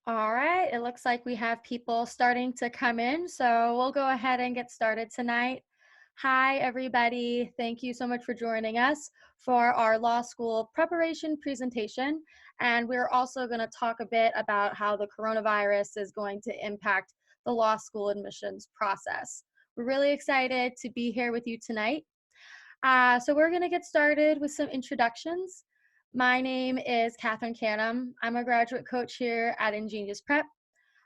All right, it looks like we have people starting to come in, so we'll go ahead and get started tonight. Hi, everybody. Thank you so much for joining us for our law school preparation presentation. And we're also going to talk a bit about how the coronavirus is going to impact the law school admissions process. We're really excited to be here with you tonight. So we're going to get started with some introductions. My name is Katherine Canham. I'm a graduate coach here at InGenius Prep.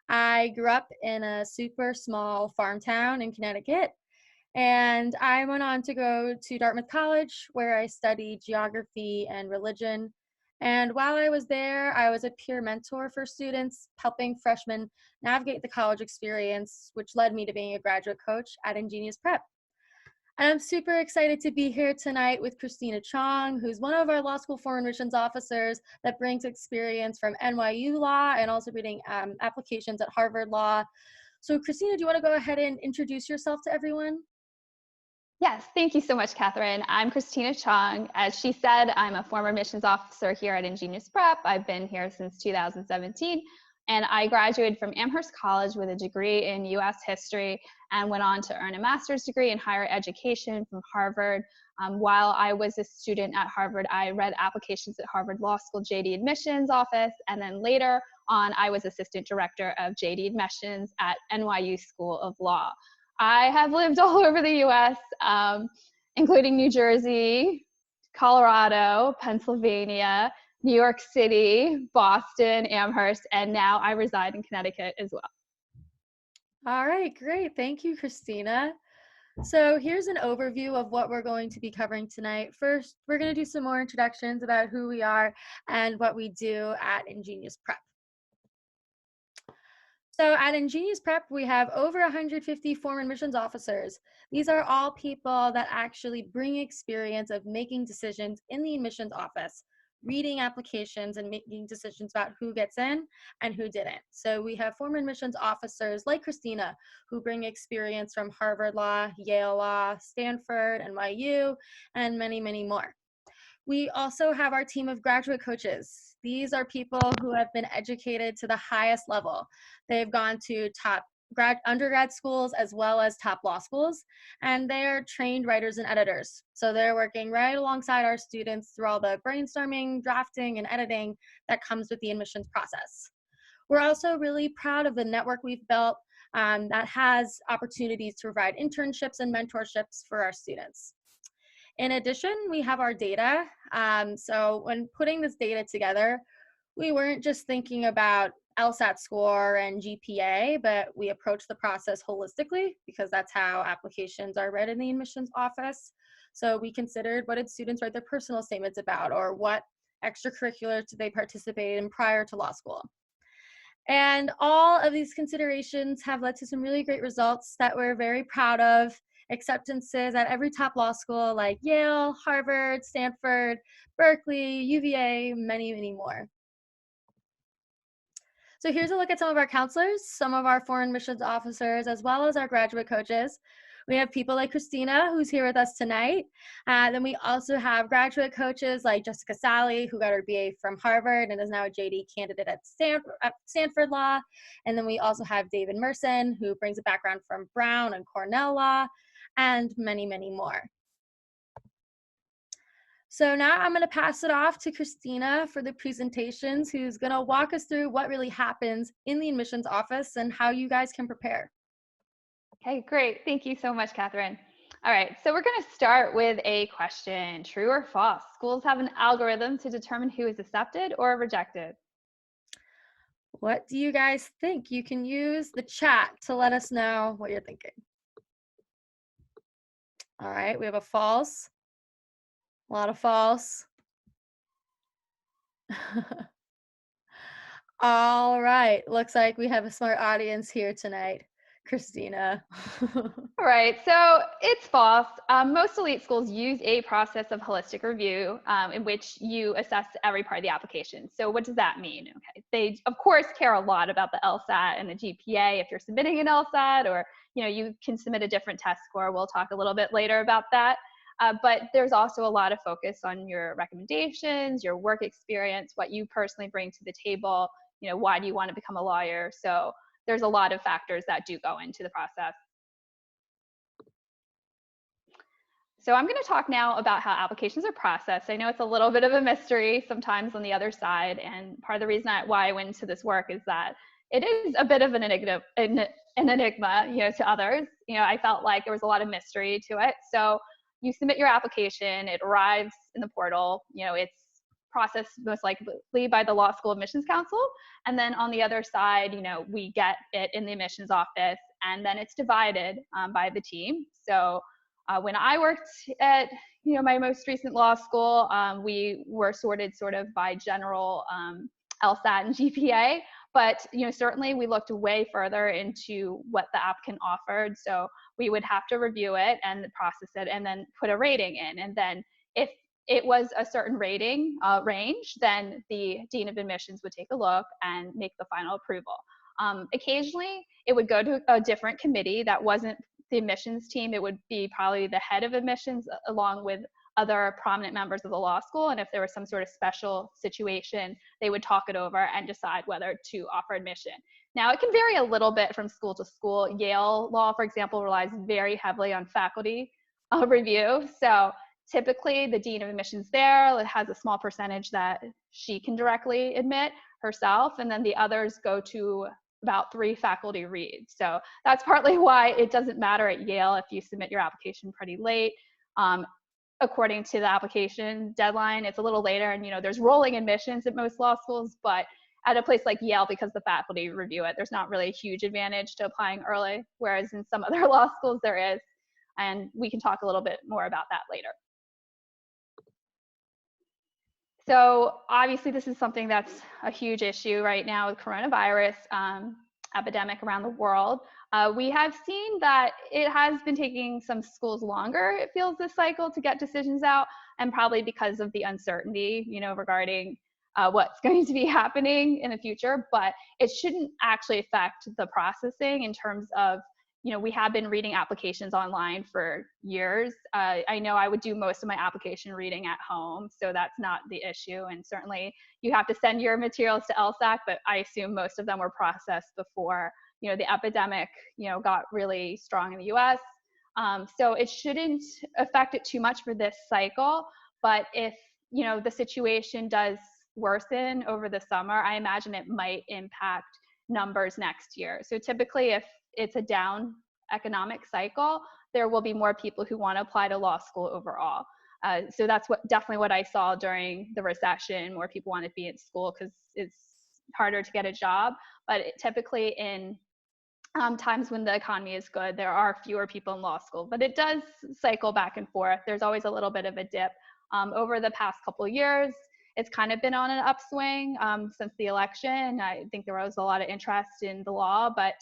I grew up in a super small farm town in Connecticut, and I went on to go to Dartmouth College, where I studied geography and religion. And while I was there, I was a peer mentor for students, helping freshmen navigate the college experience, which led me to being a graduate coach at InGenius Prep. And I'm super excited to be here tonight with Christina Chong, who's one of our law school foreign admissions officers that brings experience from NYU law and also reading applications at Harvard Law. So Christina, do you want to go ahead and introduce yourself to everyone? Yes, thank you so much, Catherine. I'm Christina Chong. As she said, I'm a former admissions officer here at InGenius Prep. I've been here since 2017, and I graduated from Amherst College with a degree in U.S. history and went on to earn a master's degree in higher education from Harvard. While I was a student at Harvard, I read applications at Harvard Law School JD Admissions Office, and then later on, I was assistant director of JD Admissions at NYU School of Law. I have lived all over the US, including New Jersey, Colorado, Pennsylvania, New York City, Boston, Amherst, and now I reside in Connecticut as well. All right, great. Thank you, Christina. So here's an overview of what we're going to be covering tonight. First, we're going to do some more introductions about who we are and what we do at InGenius Prep. So at InGenius Prep, we have over 150 former admissions officers. These are all people that actually bring experience of making decisions in the admissions office, reading applications and making decisions about who gets in and who didn't. So we have former admissions officers like Christina, who bring experience from Harvard Law, Yale Law, Stanford, NYU, and many, many more. We also have our team of graduate coaches. These are people who have been educated to the highest level. They've gone to top undergrad schools as well as top law schools, and they are trained writers and editors. So they're working right alongside our students through all the brainstorming, drafting, and editing that comes with the admissions process. We're also really proud of the network we've built that has opportunities to provide internships and mentorships for our students. In addition, we have our data. So when putting this data together, we weren't just thinking about LSAT score and GPA, but we approached the process holistically because that's how applications are read in the admissions office. So we considered, what did students write their personal statements about, or what extracurriculars did they participate in prior to law school? And all of these considerations have led to some really great results that we're very proud of. Acceptances at every top law school like Yale, Harvard, Stanford, Berkeley, UVA, many, many more. So here's a look at some of our counselors, some of our foreign admissions officers, as well as our graduate coaches. We have people like Christina, who's here with us tonight. Then we also have graduate coaches like Jessica Sally, who got her BA from Harvard and is now a JD candidate at Stanford Law. And then we also have David Merson, who brings a background from Brown and Cornell Law, and many, many more. So now I'm going to pass it off to Christina for the presentations, who's going to walk us through what really happens in the admissions office and how you guys can prepare. Okay, great. Thank you so much, Catherine. All right, so we're going to start with a question. True or false? Schools have an algorithm to determine who is accepted or rejected. What do you guys think? You can use the chat to let us know what you're thinking. All right, we have a false. A lot of false. All right, looks like we have a smart audience here tonight. Christina. All right, so it's false. Most elite schools use a process of holistic review in which you assess every part of the application. So what does that mean? Okay, they of course care a lot about the LSAT and the GPA if you're submitting an LSAT, or you can submit a different test score. We'll talk a little bit later about that. But there's also a lot of focus on your recommendations, your work experience, what you personally bring to the table, why do you want to become a lawyer? So there's a lot of factors that do go into the process. So I'm going to talk now about how applications are processed. I know it's a little bit of a mystery sometimes on the other side, and part of the reason why I went into this work is that it is a bit of an enigma, to others. I felt like there was a lot of mystery to it. So you submit your application, it arrives in the portal, it's processed most likely by the Law School Admissions Council, and then on the other side, we get it in the admissions office, and then it's divided by the team. So when I worked at my most recent law school, we were sorted sort of by general LSAT and GPA, but certainly we looked way further into what the applicant offered. So we would have to review it and process it and then put a rating in. And then if it was a certain rating range, then the Dean of Admissions would take a look and make the final approval. Occasionally, it would go to a different committee that wasn't the admissions team. It would be probably the head of admissions along with other prominent members of the law school. And if there was some sort of special situation, they would talk it over and decide whether to offer admission. Now, it can vary a little bit from school to school. Yale Law, for example, relies very heavily on faculty review. So typically, the Dean of Admissions there has a small percentage that she can directly admit herself, and then the others go to about 3 faculty reads. So that's partly why it doesn't matter at Yale if you submit your application pretty late. According to the application deadline, it's a little later, and there's rolling admissions at most law schools, but at a place like Yale, because the faculty review it, there's not really a huge advantage to applying early, whereas in some other law schools there is, and we can talk a little bit more about that later. So obviously this is something that's a huge issue right now with coronavirus epidemic around the world. We have seen that it has been taking some schools longer, it feels, this cycle to get decisions out, and probably because of the uncertainty, regarding what's going to be happening in the future, but it shouldn't actually affect the processing in terms of, we have been reading applications online for years. I know I would do most of my application reading at home, so that's not the issue. And certainly you have to send your materials to LSAT, but I assume most of them were processed before, the epidemic, got really strong in the US. So it shouldn't affect it too much for this cycle. But if, the situation does worsen over the summer, I imagine it might impact numbers next year. So typically, if it's a down economic cycle, there will be more people who want to apply to law school overall. So that's definitely what I saw during the recession. More people want to be in school because it's harder to get a job. But typically in times when the economy is good, there are fewer people in law school. But it does cycle back and forth. There's always a little bit of a dip. Over the past couple of years, it's kind of been on an upswing since the election. I think there was a lot of interest in the law, but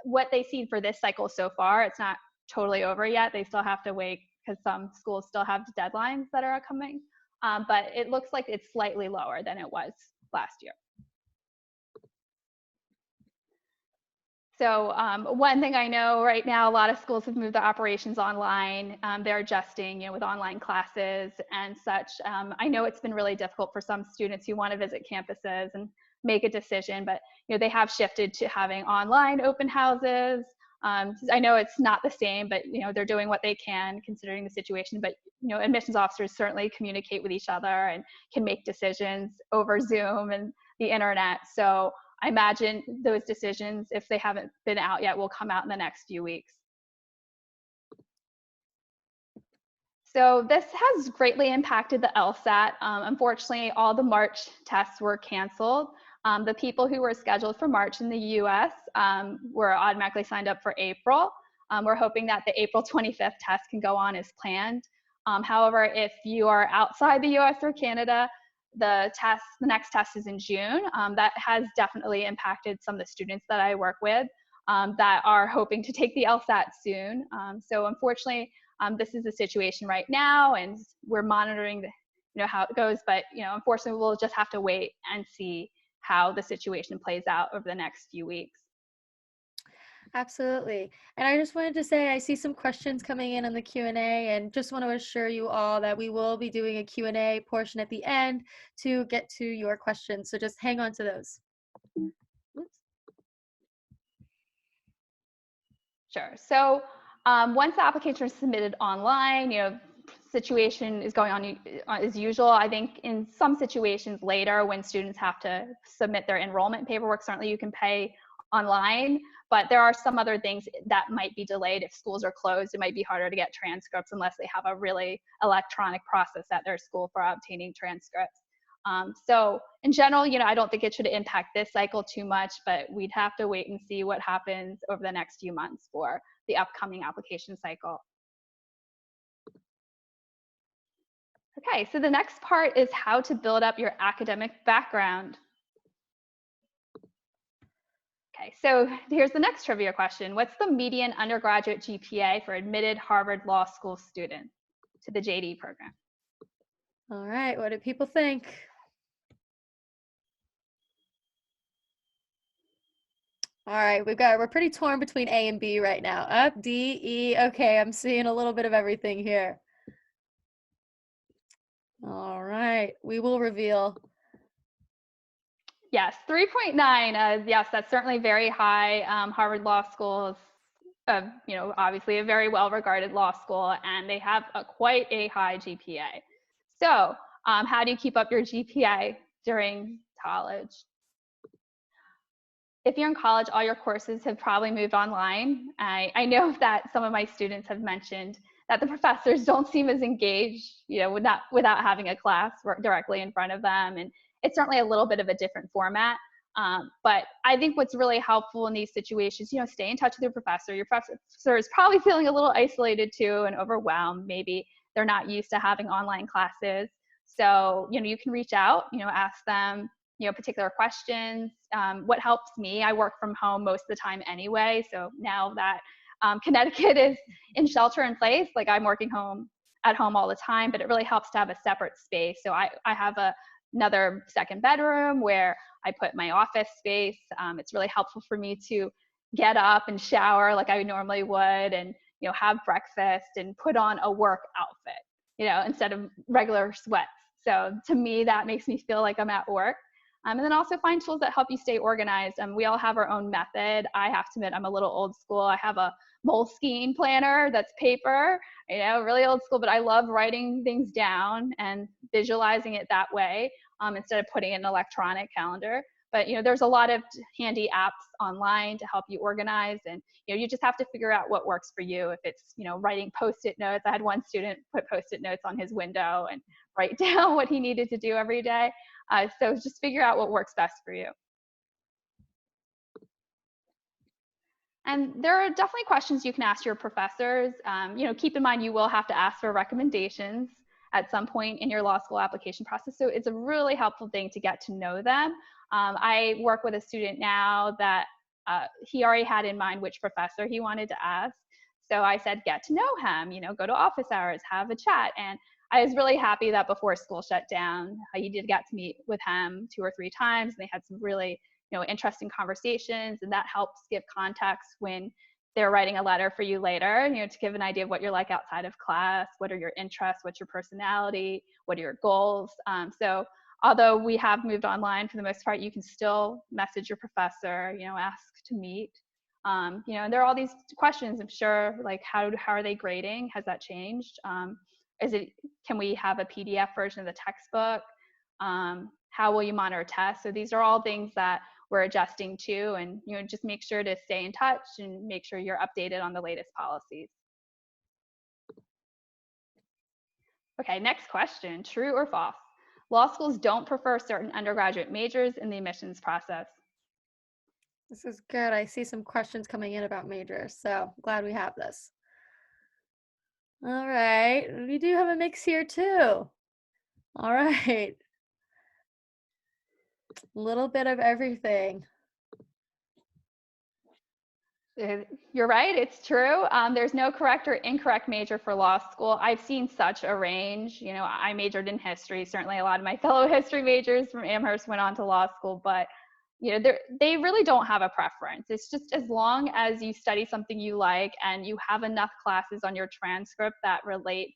what they see for this cycle so far, it's not totally over yet. They still have to wait because some schools still have deadlines that are coming, but it looks like it's slightly lower than it was last year. So one thing I know right now, a lot of schools have moved their operations online. They're adjusting, with online classes and such. I know it's been really difficult for some students who want to visit campuses and make a decision, but they have shifted to having online open houses. I know it's not the same, but they're doing what they can considering the situation. But admissions officers certainly communicate with each other and can make decisions over Zoom and the internet. So I imagine those decisions, if they haven't been out yet, will come out in the next few weeks. So this has greatly impacted the LSAT. Unfortunately, all the March tests were canceled. The people who were scheduled for March in the US were automatically signed up for April. We're hoping that the April 25th test can go on as planned. However, if you are outside the US or Canada, the next test is in June. That has definitely impacted some of the students that I work with that are hoping to take the LSAT soon. So unfortunately, this is the situation right now, and we're monitoring how it goes. But unfortunately, we'll just have to wait and see how the situation plays out over the next few weeks. Absolutely. And I just wanted to say I see some questions coming in on the Q&A and just want to assure you all that we will be doing a Q&A portion at the end to get to your questions. So just hang on to those. Oops. Sure. So once the application is submitted online, situation is going on as usual. I think in some situations later when students have to submit their enrollment paperwork, certainly you can pay online, but there are some other things that might be delayed. If schools are closed, it might be harder to get transcripts unless they have a really electronic process at their school for obtaining transcripts. So in general, I don't think it should impact this cycle too much, but we'd have to wait and see what happens over the next few months for the upcoming application cycle. Okay, so the next part is how to build up your academic background. Okay, so here's the next trivia question. What's the median undergraduate GPA for admitted Harvard Law School students to the JD program? All right, what do people think? All right, we're pretty torn between A and B right now. Up, D, E. Okay, I'm seeing a little bit of everything here. All right, we will reveal. Yes, 3.9. Yes, that's certainly very high. Harvard Law School is, obviously a very well-regarded law school, and they have quite a high GPA. So, how do you keep up your GPA during college? If you're in college, all your courses have probably moved online. I know that some of my students have mentioned that the professors don't seem as engaged, without having a class directly in front of them. And it's certainly a little bit of a different format. But I think what's really helpful in these situations, stay in touch with your professor. Your professor is probably feeling a little isolated too and overwhelmed. Maybe they're not used to having online classes. So, you can reach out, ask them, particular questions. What helps me, I work from home most of the time anyway. So now that Connecticut is in shelter in place, like I'm working at home all the time, but it really helps to have a separate space. So I have another second bedroom where I put my office space. It's really helpful for me to get up and shower like I normally would, and have breakfast and put on a work outfit, instead of regular sweats. So to me, that makes me feel like I'm at work. And then also find tools that help you stay organized. We all have our own method. I have to admit, I'm a little old school. I have a Moleskine planner that's paper, really old school, but I love writing things down and visualizing it that way instead of putting it in an electronic calendar. But there's a lot of handy apps online to help you organize, and you just have to figure out what works for you. If it's writing post-it notes, I had one student put post-it notes on his window and write down what he needed to do every day. So just figure out what works best for you. And there are definitely questions you can ask your professors. Keep in mind you will have to ask for recommendations at some point in your law school application process. So it's a really helpful thing to get to know them. I work with a student now that he already had in mind which professor he wanted to ask. So I said, get to know him, go to office hours, have a chat. And I was really happy that before school shut down, he did get to meet with him 2 or 3 times, and they had some really interesting conversations, and that helps give context when they're writing a letter for you later, to give an idea of what you're like outside of class, what are your interests, what's your personality, what are your goals. So although we have moved online for the most part, you can still message your professor, ask to meet. And there are all these questions, I'm sure, like how are they grading? Has that changed? Can we have a PDF version of the textbook? How will you monitor tests? So these are all things that we're adjusting to, and just make sure to stay in touch and make sure you're updated on the latest policies. Okay, next question, true or false? Law schools don't prefer certain undergraduate majors in the admissions process. This is good. I see some questions coming in about majors, so glad we have this. All right, we do have a mix here too. All right. A little bit of everything. You're right, it's true. There's no correct or incorrect major for law school. I've seen such a range. I majored in history. Certainly a lot of my fellow history majors from Amherst went on to law school, but they really don't have a preference. It's just as long as you study something you like and you have enough classes on your transcript that relate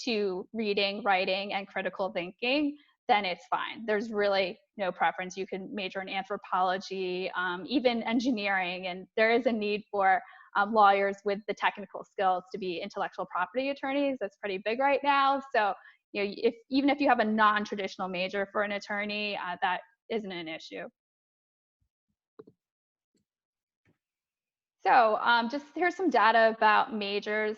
to reading, writing, and critical thinking, then it's fine. There's really no preference. You can major in anthropology, even engineering, and there is a need for lawyers with the technical skills to be intellectual property attorneys. That's pretty big right now. So, even if you have a non-traditional major for an attorney, that isn't an issue. So just here's some data about majors.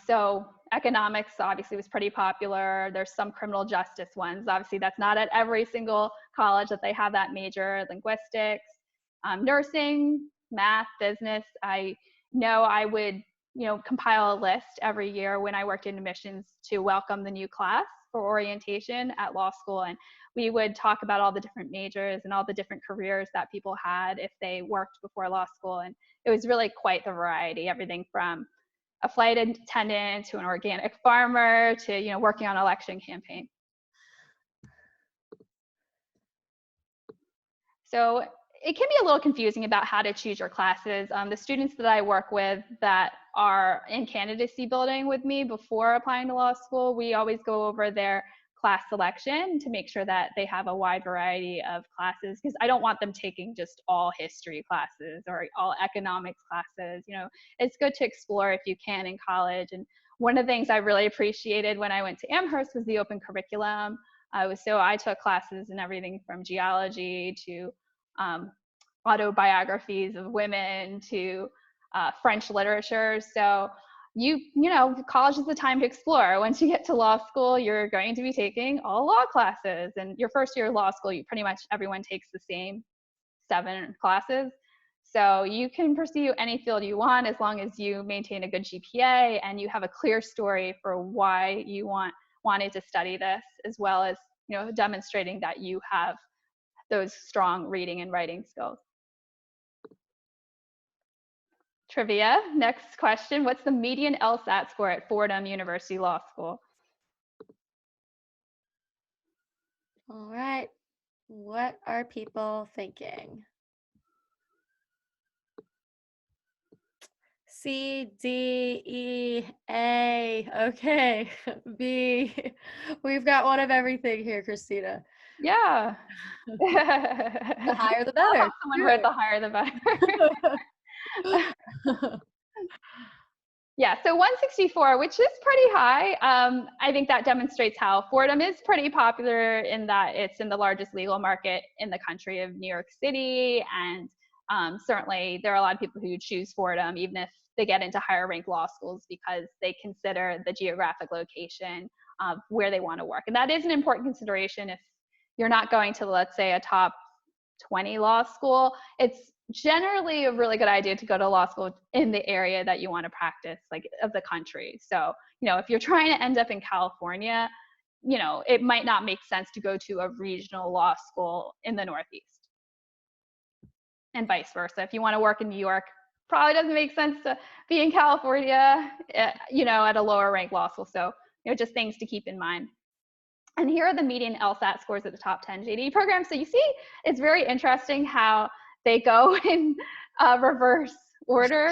So economics obviously was pretty popular. There's some criminal justice ones. Obviously, that's not at every single college that they have that major. Linguistics, nursing, math, business. I know I would, compile a list every year when I worked in admissions to welcome the new class for orientation at law school. And we would talk about all the different majors and all the different careers that people had if they worked before law school. And it was really quite the variety, everything from a flight attendant to an organic farmer to, working on an election campaign. So it can be a little confusing about how to choose your classes. The students that I work with that are in candidacy building with me before applying to law school, we always go over their class selection to make sure that they have a wide variety of classes, because I don't want them taking just all history classes or all economics classes. It's good to explore if you can in college. And one of the things I really appreciated when I went to Amherst was the open curriculum. So I took classes in everything from geology to autobiographies of women to French literature. So college is the time to explore. Once you get to law school, you're going to be taking all law classes. And your first year of law school, pretty much everyone takes the same 7 classes. So you can pursue any field you want as long as you maintain a good GPA and you have a clear story for why you wanted to study this, as well as demonstrating that you have those strong reading and writing skills. Trivia, next question. What's the median LSAT score at Fordham University Law School? All right. What are people thinking? C, D, E, A. Okay. B. We've got one of everything here, Christina. Yeah. The higher the better. Someone wrote the higher the better. Yeah, so 164, which is pretty high. I think that demonstrates how Fordham is pretty popular in that it's in the largest legal market in the country of New York City. And certainly there are a lot of people who choose Fordham, even if they get into higher ranked law schools, because they consider the geographic location of where they want to work. And that is an important consideration if you're not going to, let's say, a top 20 law school. It's generally a really good idea to go to law school in the area that you want to practice, like of the country. So, if you're trying to end up in California, it might not make sense to go to a regional law school in the Northeast, and vice versa. If you want to work in New York, probably doesn't make sense to be in California, at a lower ranked law school. So, just things to keep in mind. And here are the median LSAT scores at the top 10 JD programs. So you see, it's very interesting how they go in reverse order,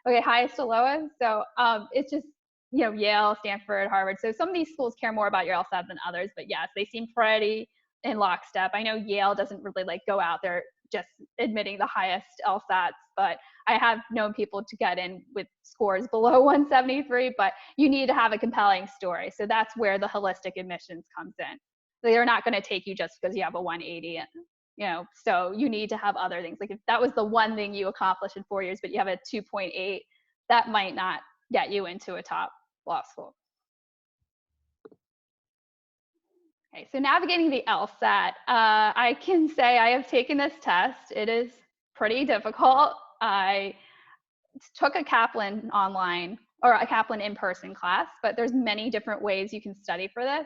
okay, highest to lowest. So it's just, Yale, Stanford, Harvard. So some of these schools care more about your LSAT than others, but yes, they seem pretty in lockstep. I know Yale doesn't really go out there just admitting the highest LSATs, but I have known people to get in with scores below 173, but you need to have a compelling story. So that's where the holistic admissions comes in. They're not going to take you just because you have a 180, so you need to have other things. Like if that was the one thing you accomplished in 4 years, but you have a 2.8, that might not get you into a top law school. Okay, so navigating the LSAT, I can say I have taken this test. It is pretty difficult. I took a Kaplan online or a Kaplan in-person class, but there's many different ways you can study for this.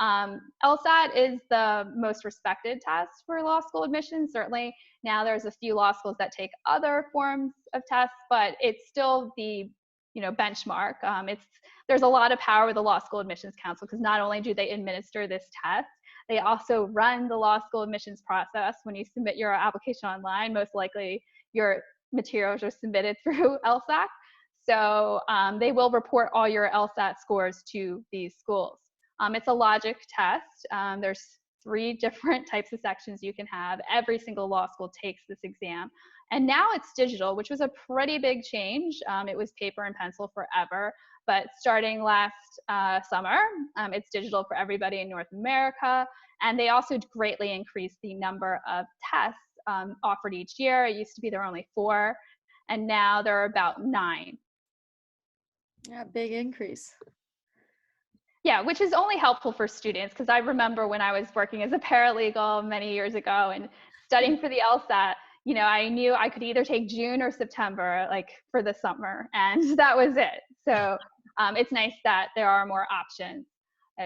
LSAT is the most respected test for law school admission. Certainly now there's a few law schools that take other forms of tests, but it's still the benchmark. There's a lot of power with the Law School Admissions Council because not only do they administer this test, They also run the law school admissions process. When you submit your application online, most likely your materials are submitted through LSAT. So they will report all your LSAT scores to these schools. It's a logic test. There's 3 different types of sections you can have. Every single law school takes this exam. And now it's digital, which was a pretty big change. It was paper and pencil forever. But starting last summer, it's digital for everybody in North America. And they also greatly increased the number of tests offered each year. It used to be there were only 4, and now there are about 9. Yeah, big increase. Yeah, which is only helpful for students, because I remember when I was working as a paralegal many years ago and studying for the LSAT, you know, I knew I could either take June or September, like for the summer, and that was it. So it's nice that there are more options.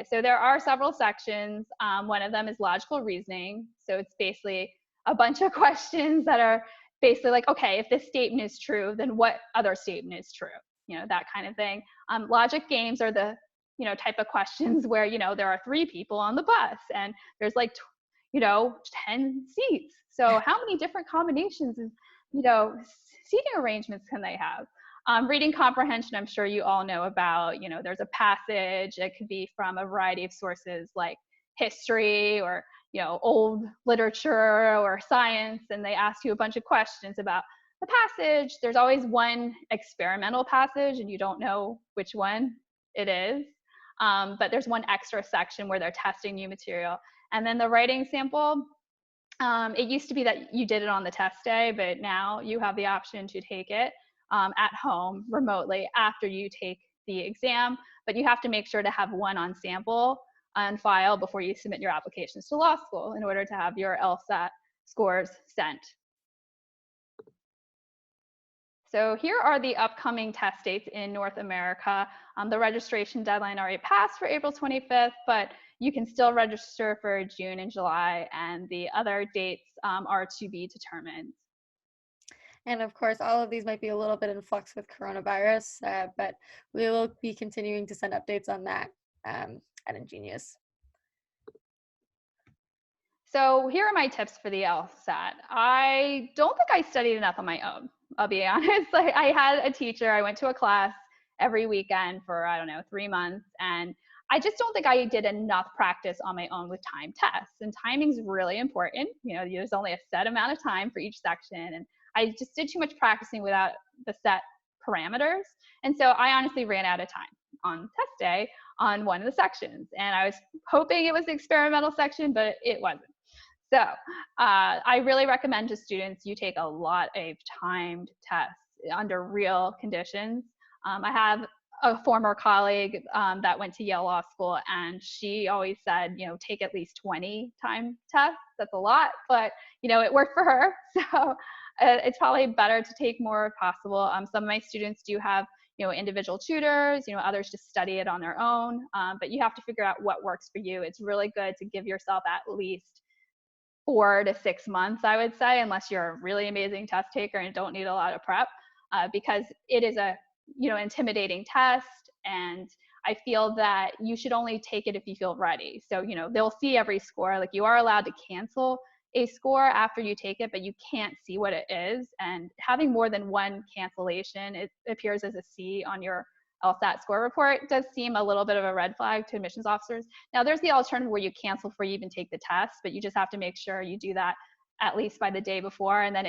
So there are several sections. One of them is logical reasoning. So it's basically a bunch of questions that are basically like, okay, if this statement is true, then what other statement is true? You know, that kind of thing. Logic games are the type of questions where, there are 3 people on the bus and there's like, 10 seats. So how many different combinations of, seating arrangements can they have? Reading comprehension, I'm sure you all know about, there's a passage. It could be from a variety of sources like history or, old literature or science, and they ask you a bunch of questions about the passage. There's always one experimental passage and you don't know which one it is. But there's one extra section where they're testing new material. And then the writing sample, it used to be that you did it on the test day, but now you have the option to take it at home remotely after you take the exam. But you have to make sure to have one on sample on file before you submit your applications to law school in order to have your LSAT scores sent. So here are the upcoming test dates in North America. The registration deadline already passed for April 25th, but you can still register for June and July, and the other dates are to be determined. And of course, all of these might be a little bit in flux with coronavirus, but we will be continuing to send updates on that at InGenius. So here are my tips for the LSAT. I don't think I studied enough on my own. I'll be honest. Like, I had a teacher. I went to a class every weekend for, 3 months. And I just don't think I did enough practice on my own with time tests. And timing's really important. There's only a set amount of time for each section. And I just did too much practicing without the set parameters. And so I honestly ran out of time on test day on one of the sections. And I was hoping it was the experimental section, but it wasn't. So I really recommend to students you take a lot of timed tests under real conditions. I have a former colleague that went to Yale Law School, and she always said, take at least 20 time tests. That's a lot, but it worked for her. So it's probably better to take more if possible. Some of my students do have individual tutors, others just study it on their own, but you have to figure out what works for you. It's really good to give yourself at least 4 to 6 months, I would say, unless you're a really amazing test taker and don't need a lot of prep, because it is a intimidating test, and I feel that you should only take it if you feel ready. So they'll see every score. Like, you are allowed to cancel a score after you take it, but you can't see what it is. And having more than one cancellation, it appears as a C on your LSAT score report, does seem a little bit of a red flag to admissions officers. Now, there's the alternative where you cancel before you even take the test, but you just have to make sure you do that at least by the day before, and then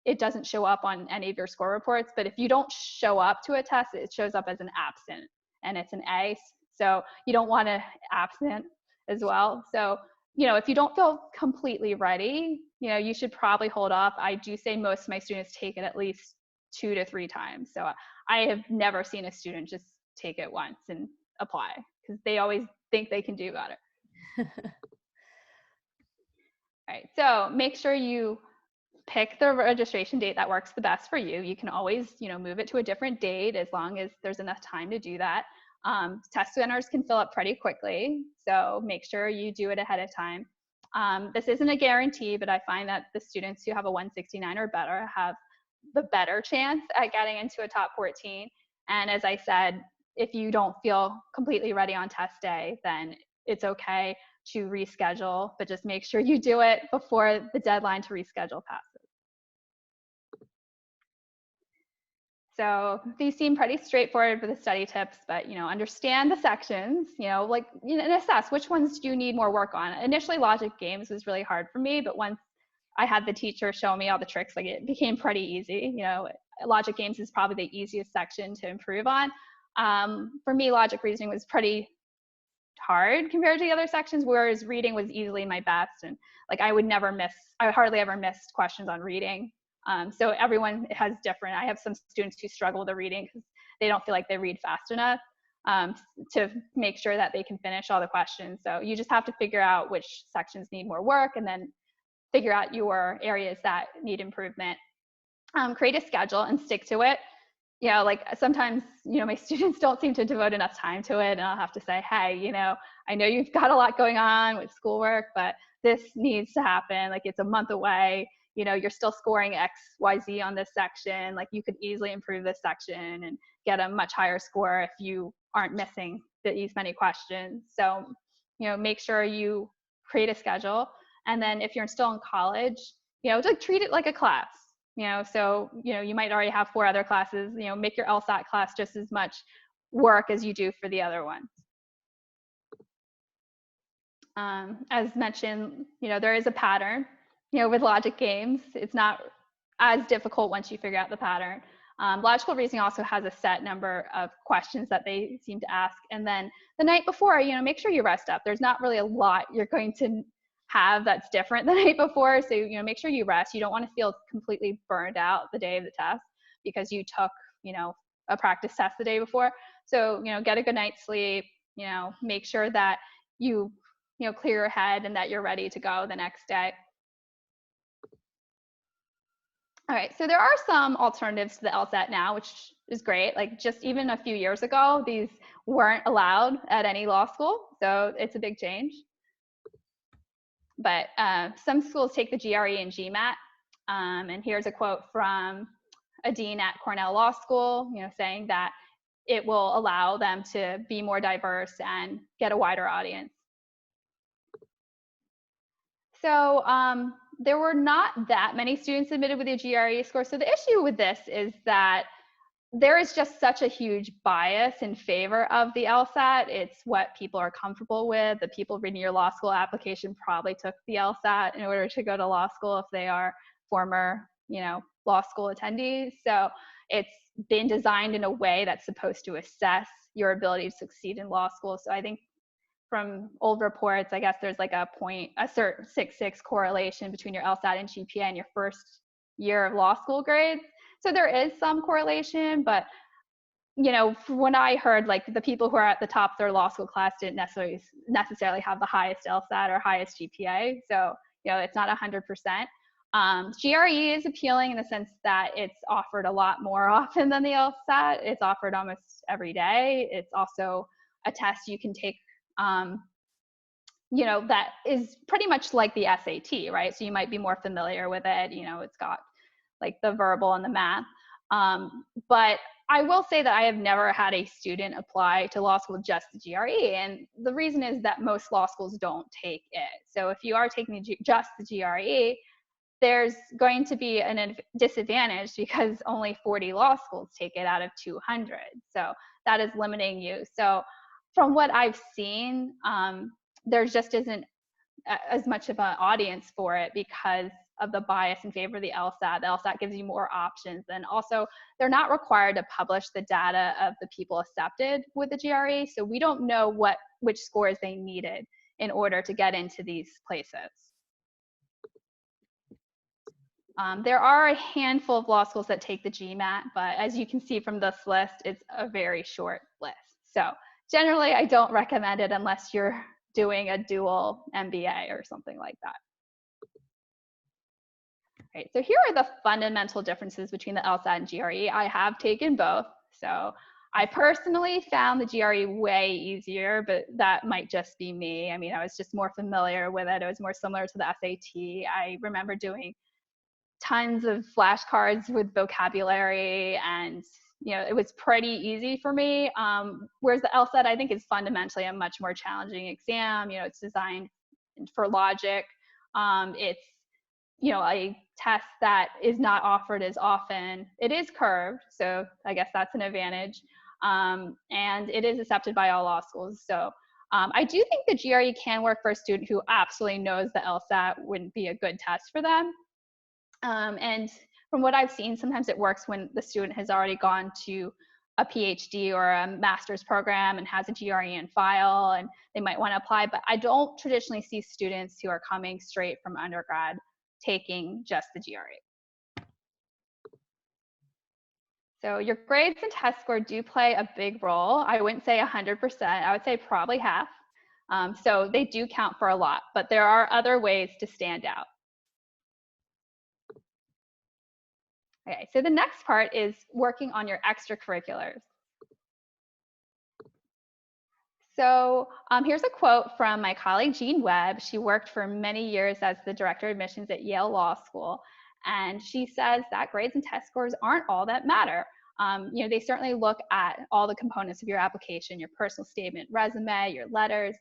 it doesn't show up on any of your score reports. But if you don't show up to a test, it shows up as an absent, and it's an A. So you don't want to absent as well. So, if you don't feel completely ready, you should probably hold off. I do say most of my students take it at least 2 to 3 times. So I have never seen a student just take it once and apply, because they always think they can do better. All right, so make sure you pick the registration date that works the best for you. You can always, move it to a different date as long as there's enough time to do that. Test centers can fill up pretty quickly, so make sure you do it ahead of time. This isn't a guarantee, but I find that the students who have a 169 or better have the better chance at getting into a top 14. And as I said, if you don't feel completely ready on test day, then it's okay. to reschedule, but just make sure you do it before the deadline to reschedule passes. So these seem pretty straightforward with the study tips, but understand the sections, and assess which ones do you need more work on. Initially, logic games was really hard for me, but once I had the teacher show me all the tricks, like it became pretty easy. Logic games is probably the easiest section to improve on. For me, logic reasoning was pretty hard compared to the other sections, whereas reading was easily my best. And like I hardly ever missed questions on reading. So everyone has different. I have some students who struggle with the reading because they don't feel like they read fast enough to make sure that they can finish all the questions. So you just have to figure out which sections need more work and then figure out your areas that need improvement. Create a schedule and stick to it. Like sometimes, my students don't seem to devote enough time to it, and I'll have to say, hey, I know you've got a lot going on with schoolwork, but this needs to happen. Like it's a month away. You're still scoring X, Y, Z on this section. Like you could easily improve this section and get a much higher score if you aren't missing these many questions. So, make sure you create a schedule. And then if you're still in college, just treat it like a class. So, you might already have 4 other classes, make your LSAT class just as much work as you do for the other ones. As mentioned, there is a pattern, with logic games. It's not as difficult once you figure out the pattern. Logical reasoning also has a set number of questions that they seem to ask. And then the night before, make sure you rest up. There's not really a lot you're going to have that's different the night before. So, make sure you rest. You don't want to feel completely burned out the day of the test because you took, a practice test the day before. So, get a good night's sleep, make sure that you, clear your head and that you're ready to go the next day. All right, so there are some alternatives to the LSAT now, which is great. Like just even a few years ago, these weren't allowed at any law school. So it's a big change. But some schools take the GRE and GMAT. And here's a quote from a dean at Cornell Law School, saying that it will allow them to be more diverse and get a wider audience. So there were not that many students admitted with a GRE score. So the issue with this is that there is just such a huge bias in favor of the LSAT. It's what people are comfortable with. The people reading your law school application probably took the LSAT in order to go to law school if they are former, law school attendees. So it's been designed in a way that's supposed to assess your ability to succeed in law school. So I think from old reports, I guess there's like a 0.66 correlation between your LSAT and GPA and your first year of law school grades. So there is some correlation, but when I heard like the people who are at the top of their law school class didn't necessarily have the highest LSAT or highest GPA. So, it's not 100%. GRE is appealing in the sense that it's offered a lot more often than the LSAT. It's offered almost every day. It's also a test you can take that is pretty much like the SAT, right? So you might be more familiar with it. It's got like the verbal and the math. But I will say that I have never had a student apply to law school just the GRE. And the reason is that most law schools don't take it. So if you are taking just the GRE, there's going to be a disadvantage because only 40 law schools take it out of 200. So that is limiting you. So from what I've seen, there just isn't as much of an audience for it because of the bias in favor of the LSAT. The LSAT gives you more options, and also they're not required to publish the data of the people accepted with the GRE, so we don't know which scores they needed in order to get into these places. There are a handful of law schools that take the GMAT, but as you can see from this list, it's a very short list. So generally, I don't recommend it unless you're doing a dual MBA or something like that. Right, so here are the fundamental differences between the LSAT and GRE. I have taken both. So I personally found the GRE way easier, but that might just be me. I mean, I was just more familiar with it. It was more similar to the SAT. I remember doing tons of flashcards with vocabulary, and it was pretty easy for me. Whereas the LSAT, I think, is fundamentally a much more challenging exam. It's designed for logic. It's, a test that is not offered as often. It is curved, so I guess that's an advantage. And it is accepted by all law schools. So I do think the GRE can work for a student who absolutely knows the LSAT wouldn't be a good test for them. And from what I've seen, sometimes it works when the student has already gone to a PhD or a master's program and has a GRE in file, and they might want to apply. But I don't traditionally see students who are coming straight from undergrad taking just the GRE. So your grades and test score do play a big role. I wouldn't say 100%. I would say probably half. So they do count for a lot, but there are other ways to stand out. Okay, so the next part is working on your extracurriculars. So here's a quote from my colleague, Jean Webb. She worked for many years as the director of admissions at Yale Law School. And she says that grades and test scores aren't all that matter. They certainly look at all the components of your application, your personal statement, resume, your letters.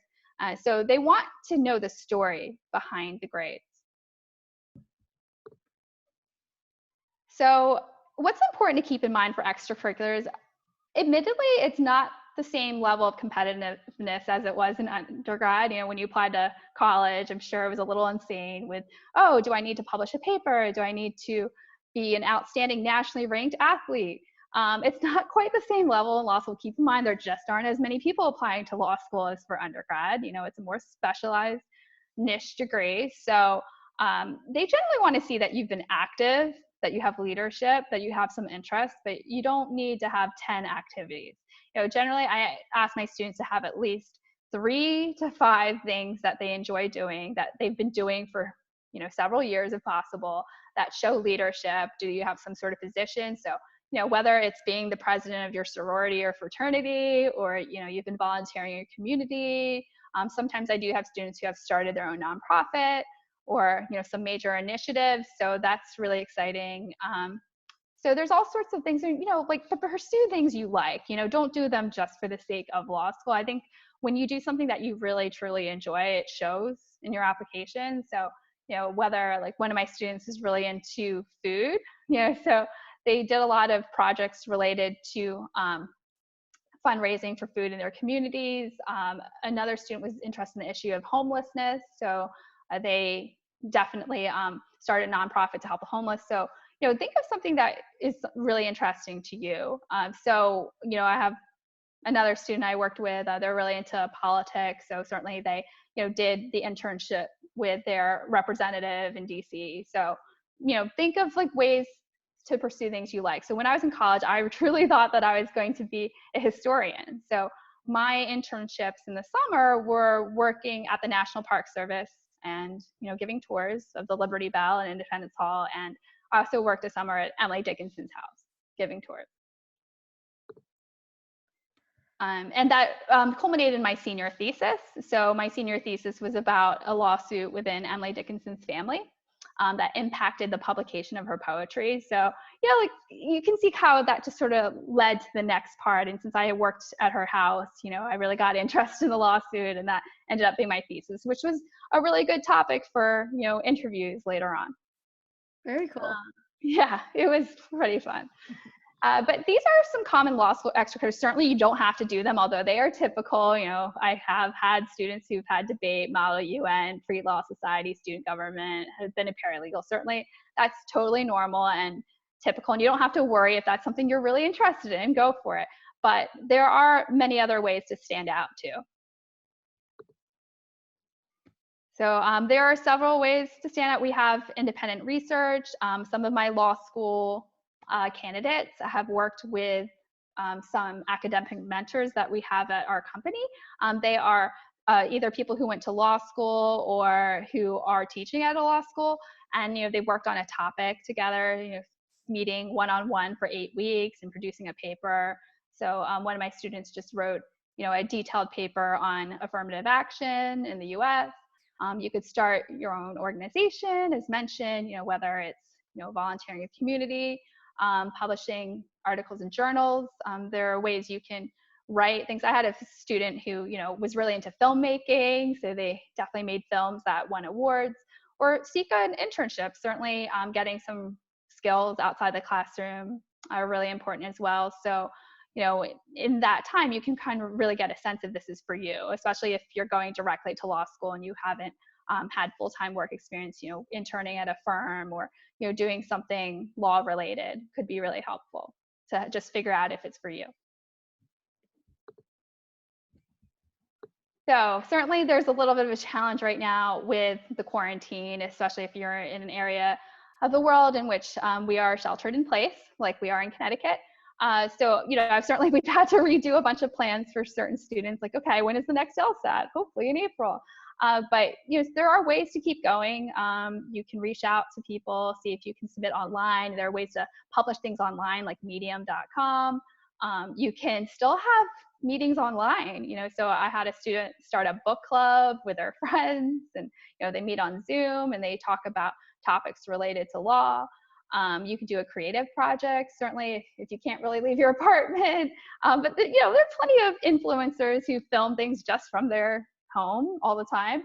So they want to know the story behind the grades. So what's important to keep in mind for extracurriculars? Admittedly, it's not the same level of competitiveness as it was in undergrad. When you applied to college, I'm sure it was a little insane with, oh, do I need to publish a paper? Do I need to be an outstanding nationally ranked athlete? It's not quite the same level in law school. Keep in mind, there just aren't as many people applying to law school as for undergrad. It's a more specialized niche degree. So they generally want to see that you've been active, that you have leadership, that you have some interest, but you don't need to have 10 activities. Generally, I ask my students to have at least 3 to 5 things that they enjoy doing, that they've been doing for several years if possible, that show leadership. Do you have some sort of position? So whether it's being the president of your sorority or fraternity, or you've been volunteering in your community. Sometimes I do have students who have started their own nonprofit, or some major initiatives. So that's really exciting. So there's all sorts of things, like to pursue things you like. Don't do them just for the sake of law school. I think when you do something that you really truly enjoy, it shows in your application. So whether, like, one of my students is really into food, so they did a lot of projects related to fundraising for food in their communities. Another student was interested in the issue of homelessness, so they definitely started a nonprofit to help the homeless. So think of something that is really interesting to you. So I have another student I worked with, they're really into politics, so certainly they did the internship with their representative in DC. So think of like ways to pursue things you like. So when I was in college, I truly thought that I was going to be a historian. So my internships in the summer were working at the National Park Service and giving tours of the Liberty Bell and Independence Hall. And I also worked a summer at Emily Dickinson's house giving tours. And that culminated in my senior thesis. So my senior thesis was about a lawsuit within Emily Dickinson's family that impacted the publication of her poetry. So like you can see how that just sort of led to the next part. And since I had worked at her house, I really got interested in the lawsuit, and that ended up being my thesis, which was a really good topic for interviews later on. Very cool. Yeah, it was pretty fun. But these are some common law school extracurriculars. Certainly you don't have to do them, although they are typical. I have had students who've had debate, Model UN, Free Law Society, student government, have been a paralegal. Certainly that's totally normal and typical, and you don't have to worry if that's something you're really interested in, go for it. But there are many other ways to stand out too. So there are several ways to stand out. We have independent research. Some of my law school candidates have worked with some academic mentors that we have at our company. They are either people who went to law school or who are teaching at a law school, and they've worked on a topic together, meeting one-on-one for 8 weeks and producing a paper. So one of my students just wrote a detailed paper on affirmative action in the US. You could start your own organization, as mentioned, whether it's volunteering in the community, publishing articles in journals. There are ways you can write things. I had a student who, was really into filmmaking, so they definitely made films that won awards. Or seek an internship. Certainly, getting some skills outside the classroom are really important as well. So, in that time, you can kind of really get a sense if this is for you, especially if you're going directly to law school and you haven't had full-time work experience. Interning at a firm or doing something law related could be really helpful to just figure out if it's for you. So certainly there's a little bit of a challenge right now with the quarantine, especially if you're in an area of the world in which we are sheltered in place, like we are in Connecticut. So, we've had to redo a bunch of plans for certain students, like, okay, when is the next LSAT? Hopefully in April. But there are ways to keep going. You can reach out to people, see if you can submit online. There are ways to publish things online, like medium.com. You can still have meetings online. So I had a student start a book club with their friends, and they meet on Zoom and they talk about topics related to law. You can do a creative project, certainly if you can't really leave your apartment. But there are plenty of influencers who film things just from their home all the time.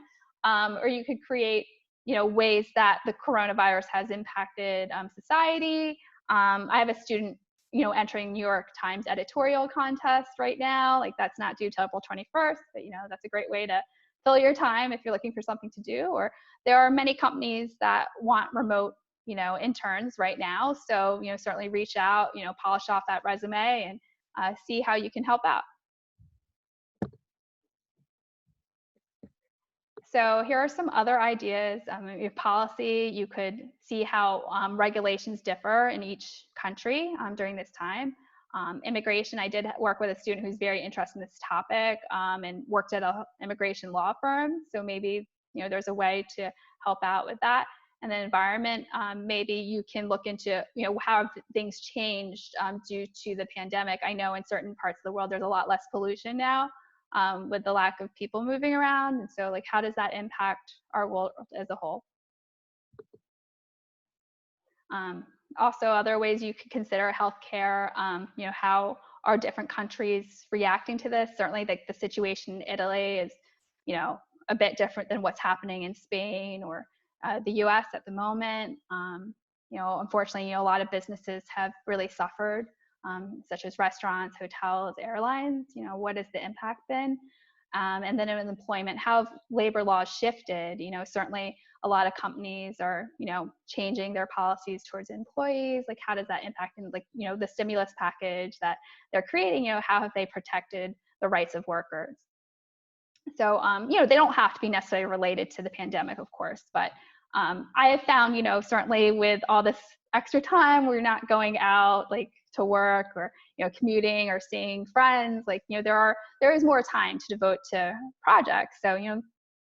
Or you could create ways that the coronavirus has impacted society. I have a student entering New York Times editorial contest right now. Like, that's not due till April 21st, but that's a great way to fill your time if you're looking for something to do. Or there are many companies that want remote interns right now. So certainly reach out, polish off that resume and see how you can help out. So here are some other ideas. Your policy, you could see how regulations differ in each country during this time. Immigration, I did work with a student who's very interested in this topic and worked at an immigration law firm. So maybe there's a way to help out with that. And then environment, maybe you can look into how have things changed due to the pandemic. I know in certain parts of the world there's a lot less pollution now. With the lack of people moving around. And so how does that impact our world as a whole? Also, other ways you could consider healthcare, how are different countries reacting to this? Certainly the situation in Italy is, a bit different than what's happening in Spain or the US at the moment. Unfortunately, a lot of businesses have really suffered. Such as restaurants, hotels, airlines, what has the impact been? And then in employment, how have labor laws shifted? Certainly a lot of companies are, changing their policies towards employees. Like, how does that impact? And the stimulus package that they're creating, how have they protected the rights of workers? So, they don't have to be necessarily related to the pandemic, of course, but I have found, certainly with all this extra time, we're not going out to work or commuting or seeing friends. There is more time to devote to projects. So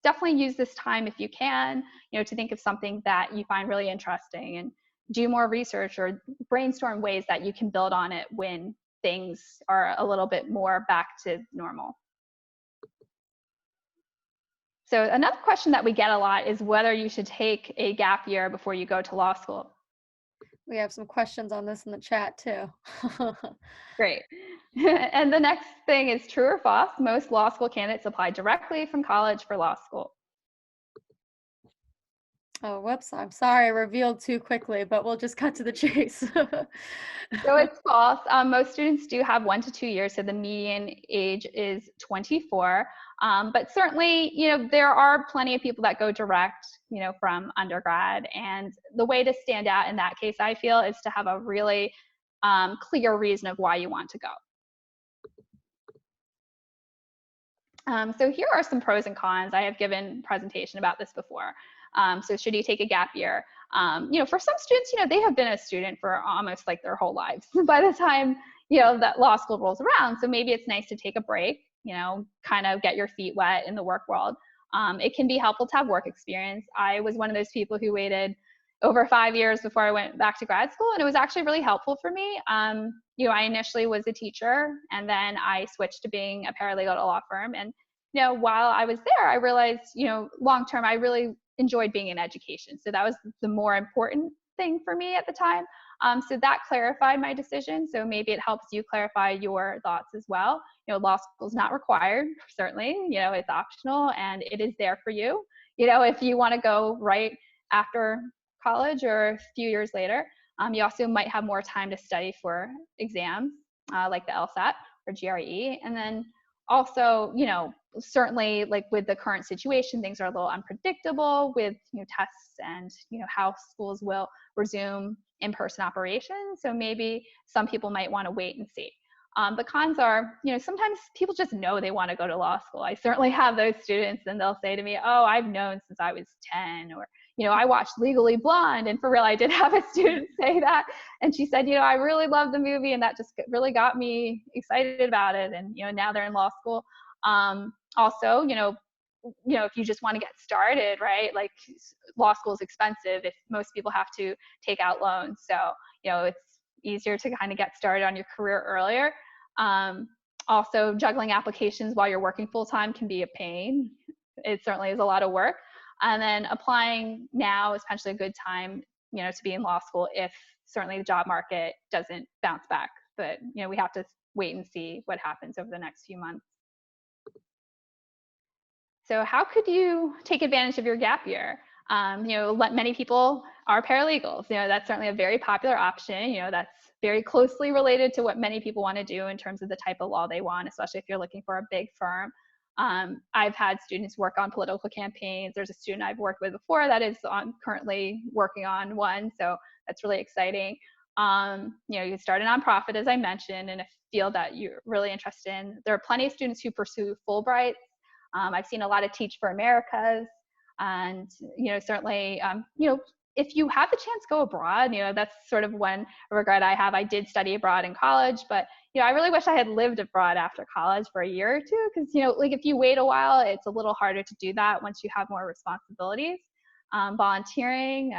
definitely use this time if you can, to think of something that you find really interesting and do more research or brainstorm ways that you can build on it when things are a little bit more back to normal. So another question that we get a lot is whether you should take a gap year before you go to law school. We have some questions on this in the chat too. Great. And the next thing is true or false. Most law school candidates apply directly from college for law school. Oh, whoops. I'm sorry, I revealed too quickly, but we'll just cut to the chase. So it's false. Most students do have 1 to 2 years, so the median age is 24. But certainly, there are plenty of people that go direct, from undergrad. And the way to stand out in that case, I feel, is to have a really clear reason of why you want to go. So here are some pros and cons. I have given a presentation about this before. So should you take a gap year? For some students, they have been a student for almost their whole lives by the time, that law school rolls around. So maybe it's nice to take a break, kind of get your feet wet in the work world. It can be helpful to have work experience. I was one of those people who waited over 5 years before I went back to grad school, and it was actually really helpful for me. I initially was a teacher, and then I switched to being a paralegal at a law firm. And while I was there, I realized, long term, I really enjoyed being in education. So that was the more important thing for me at the time. So that clarified my decision. So maybe it helps you clarify your thoughts as well. Law school is not required, certainly. It's optional and it is there for you. If you want to go right after college or a few years later, you also might have more time to study for exams like the LSAT or GRE. And then also, certainly like with the current situation, things are a little unpredictable with tests and how schools will resume in-person operations. So maybe some people might want to wait and see. The cons are, sometimes people just know they want to go to law school. I certainly have those students and they'll say to me, oh, I've known since I was 10, or, I watched Legally Blonde. And for real, I did have a student say that. And she said, I really loved the movie and that just really got me excited about it. And, now they're in law school. Also, if you just want to get started, right? Like law school is expensive if most people have to take out loans. So, it's easier to kind of get started on your career earlier. Also, juggling applications while you're working full time can be a pain. It certainly is a lot of work. And then applying now is potentially a good time, to be in law school if certainly the job market doesn't bounce back. But, we have to wait and see what happens over the next few months. So how could you take advantage of your gap year? Many people are paralegals. That's certainly a very popular option. That's very closely related to what many people want to do in terms of the type of law they want, especially if you're looking for a big firm. I've had students work on political campaigns. There's a student I've worked with before that is currently working on one. So that's really exciting. You can start a nonprofit, as I mentioned, in a field that you're really interested in. There are plenty of students who pursue Fulbrights. I've seen a lot of Teach for Americas, and certainly if you have the chance, go abroad. That's sort of one regret I have. I did study abroad in college, but I really wish I had lived abroad after college for a year or two, because like if you wait a while, it's a little harder to do that once you have more responsibilities. Volunteering,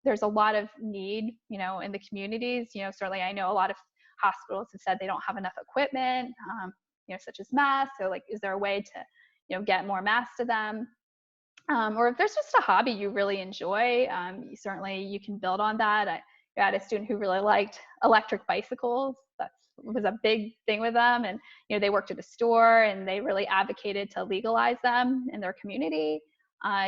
there's a lot of need, in the communities. Certainly I know a lot of hospitals have said they don't have enough equipment, such as masks. So like, is there a way to get more masks to them? Or if there's just a hobby you really enjoy, certainly you can build on that. I had a student who really liked electric bicycles. That was a big thing with them. And, they worked at a store and they really advocated to legalize them in their community.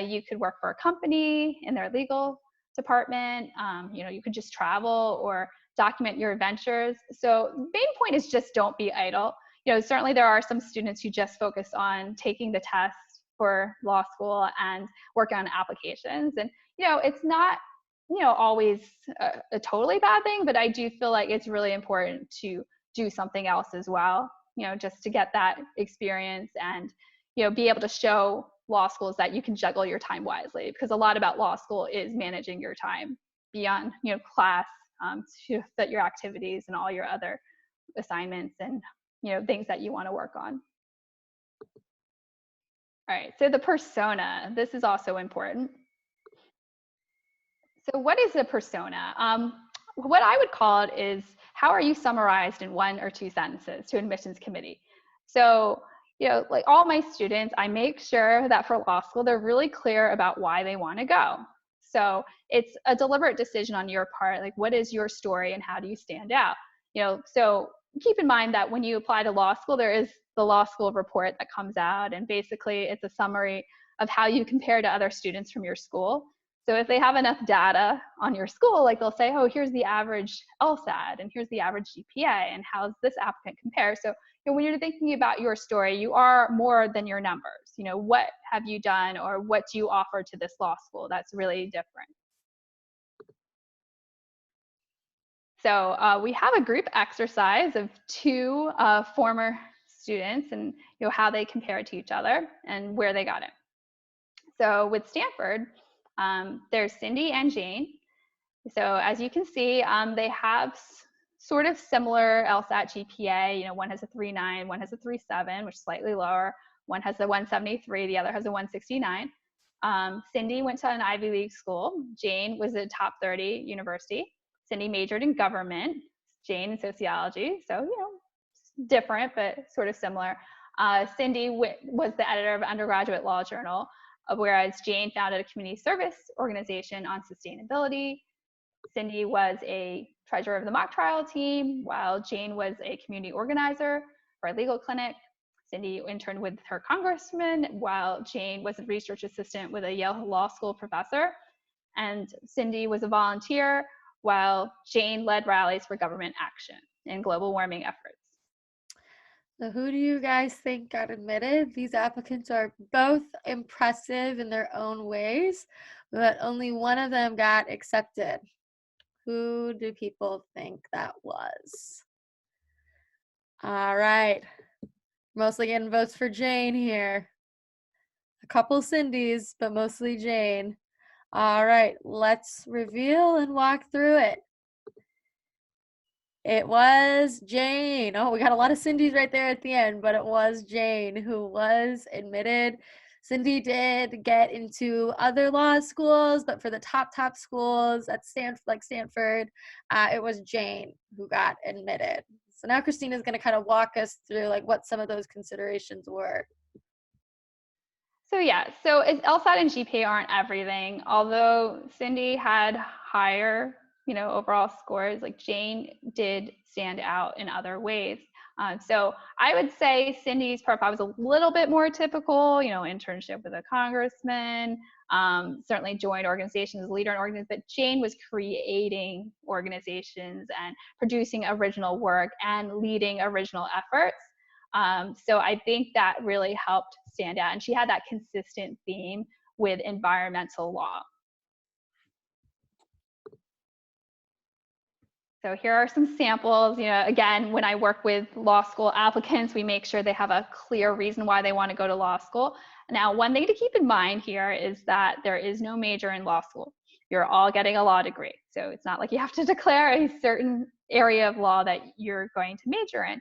You could work for a company in their legal department. You could just travel or document your adventures. So the main point is just don't be idle. Certainly there are some students who just focus on taking the test for law school and working on applications. And, it's not, always a totally bad thing, but I do feel like it's really important to do something else as well, just to get that experience and, be able to show law schools that you can juggle your time wisely, because a lot about law school is managing your time beyond, class, to fit your activities and all your other assignments and, things that you want to work on. All right, so the persona, this is also important. So what is a persona? What I would call it is, how are you summarized in 1 or 2 sentences to admissions committee? So, like all my students, I make sure that for law school, they're really clear about why they want to go. So it's a deliberate decision on your part, like what is your story and how do you stand out? So keep in mind that when you apply to law school, there is the law school report that comes out, and basically it's a summary of how you compare to other students from your school. So if they have enough data on your school, like they'll say, oh, here's the average LSAT and here's the average GPA and how's this applicant compare? So when you're thinking about your story, you are more than your numbers. What have you done or what do you offer to this law school that's really different? So we have a group exercise of 2 former students and how they compare to each other and where they got it. So with Stanford, there's Cindy and Jane. So as you can see, they have sort of similar LSAT GPA. One has a 3.9, one has a 3.7, which is slightly lower. One has a 173, the other has a 169. Cindy went to an Ivy League school. Jane was at a top 30 university. Cindy majored in government, Jane in sociology. So, different, but sort of similar. Cindy was the editor of an undergraduate law journal, whereas Jane founded a community service organization on sustainability. Cindy was a treasurer of the mock trial team, while Jane was a community organizer for a legal clinic. Cindy interned with her congressman, while Jane was a research assistant with a Yale Law School professor. And Cindy was a volunteer, while Jane led rallies for government action and global warming efforts. So who do you guys think got admitted? These applicants are both impressive in their own ways, but only one of them got accepted. Who do people think that was? All right. Mostly getting votes for Jane here. A couple Cindy's, but mostly Jane. All right, let's reveal and walk through it. It was Jane. Oh, we got a lot of Cindy's right there at the end, but it was Jane who was admitted. Cindy did get into other law schools, but for the top schools at Stanford, it was Jane who got admitted. So now Christina's going to kind of walk us through like what some of those considerations were. So yeah, so LSAT and GPA aren't everything. Although Cindy had higher, overall scores, like Jane did stand out in other ways. So I would say Cindy's profile was a little bit more typical, internship with a congressman, certainly joined organizations, leader in organizations, but Jane was creating organizations and producing original work and leading original efforts. So I think that really helped stand out. And she had that consistent theme with environmental law. So here are some samples. Again, when I work with law school applicants, we make sure they have a clear reason why they want to go to law school. Now, one thing to keep in mind here is that there is no major in law school. You're all getting a law degree. So it's not like you have to declare a certain area of law that you're going to major in,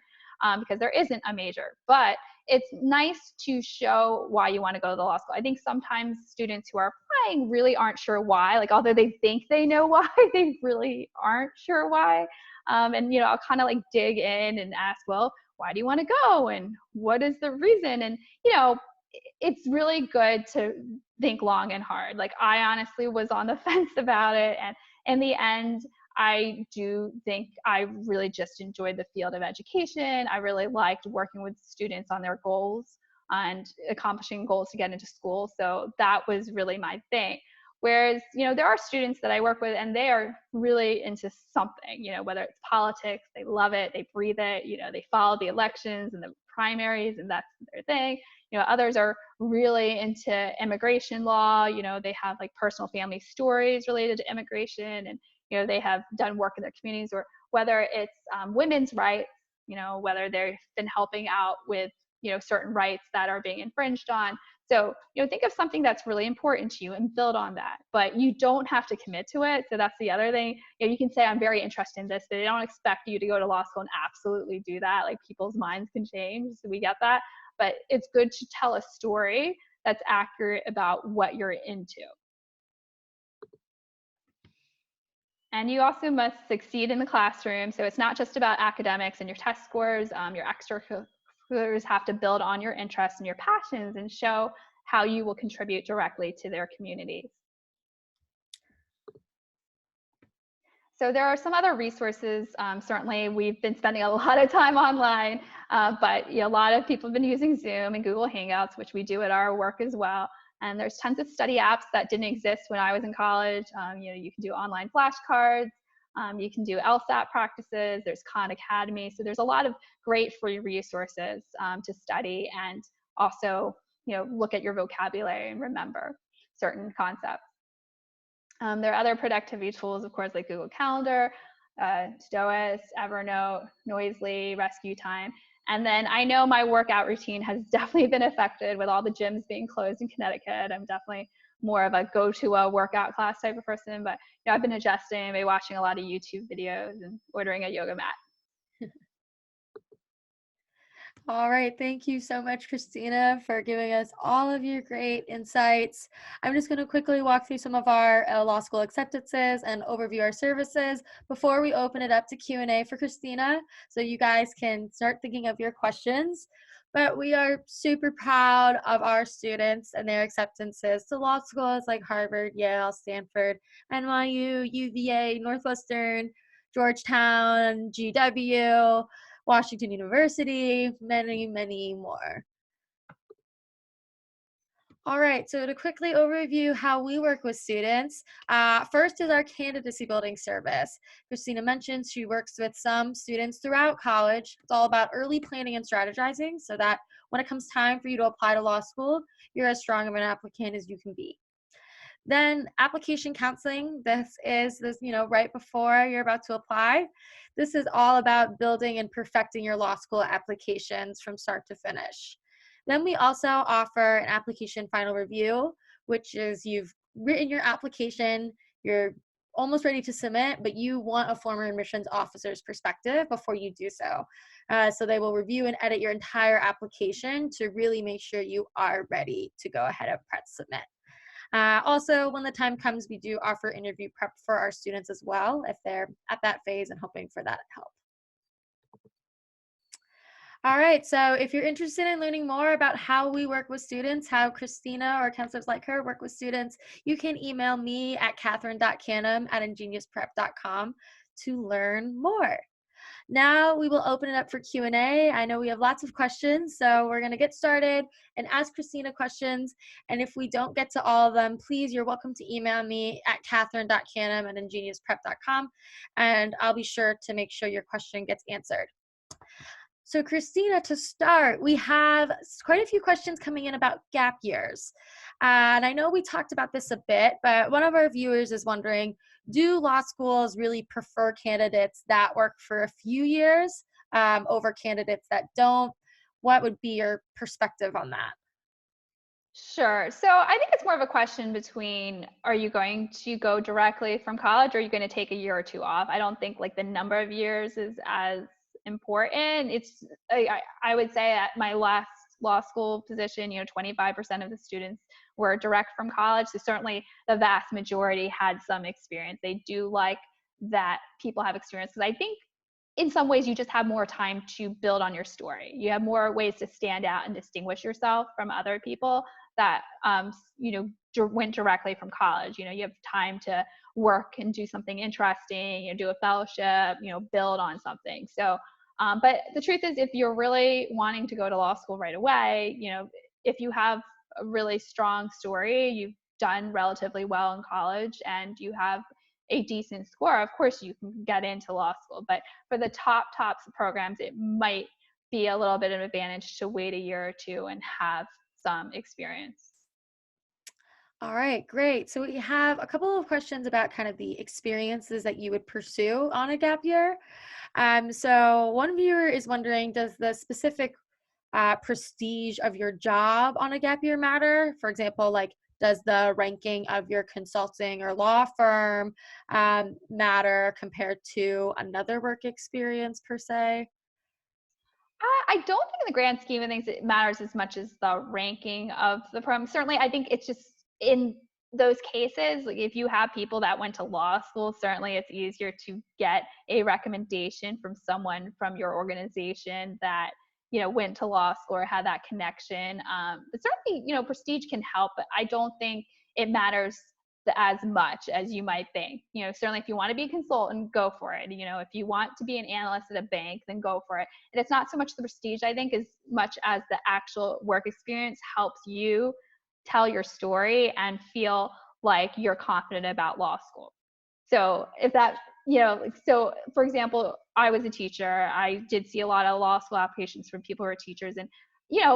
because there isn't a major. But it's nice to show why you want to go to the law school. I think sometimes students who are applying really aren't sure why, like although they think they know why, they really aren't sure why. And I'll kind of like dig in and ask, well, why do you want to go? And what is the reason? And it's really good to think long and hard. Like I honestly was on the fence about it. And in the end, I do think I really just enjoyed the field of education. I really liked working with students on their goals and accomplishing goals to get into school. So that was really my thing. Whereas, there are students that I work with and they are really into something, whether it's politics, they love it, they breathe it, they follow the elections and the primaries and that's their thing. Others are really into immigration law, they have like personal family stories related to immigration and they have done work in their communities, or whether it's women's rights, whether they've been helping out with, certain rights that are being infringed on. So, think of something that's really important to you and build on that, but you don't have to commit to it. So that's the other thing. You can say, I'm very interested in this, but they don't expect you to go to law school and absolutely do that. Like people's minds can change. So we get that, but it's good to tell a story that's accurate about what you're into. And you also must succeed in the classroom. So it's not just about academics and your test scores. Your extracurriculars have to build on your interests and your passions and show how you will contribute directly to their communities. So there are some other resources. Certainly, we've been spending a lot of time online, but a lot of people have been using Zoom and Google Hangouts, which we do at our work as well. And there's tons of study apps that didn't exist when I was in college. You can do online flashcards. You can do LSAT practices. There's Khan Academy. So there's a lot of great free resources to study and also, look at your vocabulary and remember certain concepts. There are other productivity tools, of course, like Google Calendar, Todoist, Evernote, Noisely, Rescue Time. And then I know my workout routine has definitely been affected with all the gyms being closed in Connecticut. I'm definitely more of a go to a workout class type of person, but I've been adjusting by watching a lot of YouTube videos and ordering a yoga mat. All right, thank you so much, Christina, for giving us all of your great insights. I'm just going to quickly walk through some of our law school acceptances and overview our services before we open it up to Q&A for Christina, so you guys can start thinking of your questions. but we are super proud of our students and their acceptances to law schools like Harvard, Yale, Stanford, NYU, UVA, Northwestern, Georgetown, GW, Washington University, many, many more. All right, so to quickly overview how we work with students, first is our candidacy building service. Christina mentioned she works with some students throughout college. It's all about early planning and strategizing so that when it comes time for you to apply to law school, you're as strong of an applicant as you can be. Then application counseling, this right before you're about to apply. This is all about building and perfecting your law school applications from start to finish. Then we also offer an application final review, which is you've written your application, you're almost ready to submit, but you want a former admissions officer's perspective before you do so. So they will review and edit your entire application to really make sure you are ready to go ahead and press submit. Also, when the time comes, we do offer interview prep for our students as well if they're at that phase and hoping for that help. All right, so if you're interested in learning more about how we work with students, how Christina or counselors like her work with students, you can email me at catherine.canham@ingeniusprep.com to learn more. Now we will open it up for Q&A. I know we have lots of questions, so we're going to get started and ask Christina questions. And if we don't get to all of them, please, you're welcome to email me at catherine.canham@ingeniusprep.com, and I'll be sure to make sure your question gets answered. So Christina, to start, we have quite a few questions coming in about gap years. And I know we talked about this a bit, but one of our viewers is wondering, do law schools really prefer candidates that work for a few years over candidates that don't? What would be your perspective on that? Sure. So I think it's more of a question between, are you going to go directly from college or are you going to take a year or two off? I don't think like the number of years is as important. I would say at my last law school position, 25% of the students were direct from college. So certainly the vast majority had some experience. They do like that people have experience because I think in some ways you just have more time to build on your story. You have more ways to stand out and distinguish yourself from other people that went directly from college. You have time to work and do something interesting, do a fellowship, build on something. So but the truth is, if you're really wanting to go to law school right away, if you have a really strong story, you've done relatively well in college and you have a decent score, of course you can get into law school. But for the tops programs, it might be a little bit of an advantage to wait a year or two and have some experience. All right, great. So we have a couple of questions about kind of the experiences that you would pursue on a gap year. So one viewer is wondering, does the specific prestige of your job on a gap year matter? For example, like does the ranking of your consulting or law firm matter compared to another work experience per se? I don't think in the grand scheme of things it matters as much as the ranking of the program. Certainly, I think it's just in those cases, like if you have people that went to law school, certainly it's easier to get a recommendation from someone from your organization that went to law school or had that connection. But certainly, prestige can help, but I don't think it matters as much as you might think. Certainly if you want to be a consultant, go for it. If you want to be an analyst at a bank, then go for it. And it's not so much the prestige, I think, as much as the actual work experience helps you tell your story and feel like you're confident about law school. So if that, so for example, I was a teacher. I did see a lot of law school applications from people who are teachers, and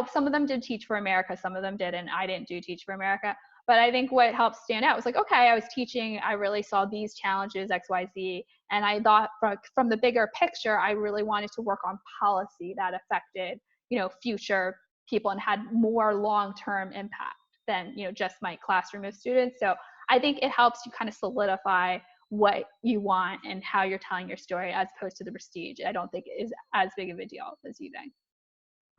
some of them did Teach for America, some of them didn't. I didn't do Teach for America. But I think what helped stand out was like, okay, I was teaching, I really saw these challenges, X, Y, Z. And I thought from the bigger picture, I really wanted to work on policy that affected, future people and had more long-term impact than, just my classroom of students. So I think it helps you kind of solidify what you want and how you're telling your story as opposed to the prestige. I don't think it is as big of a deal as you think.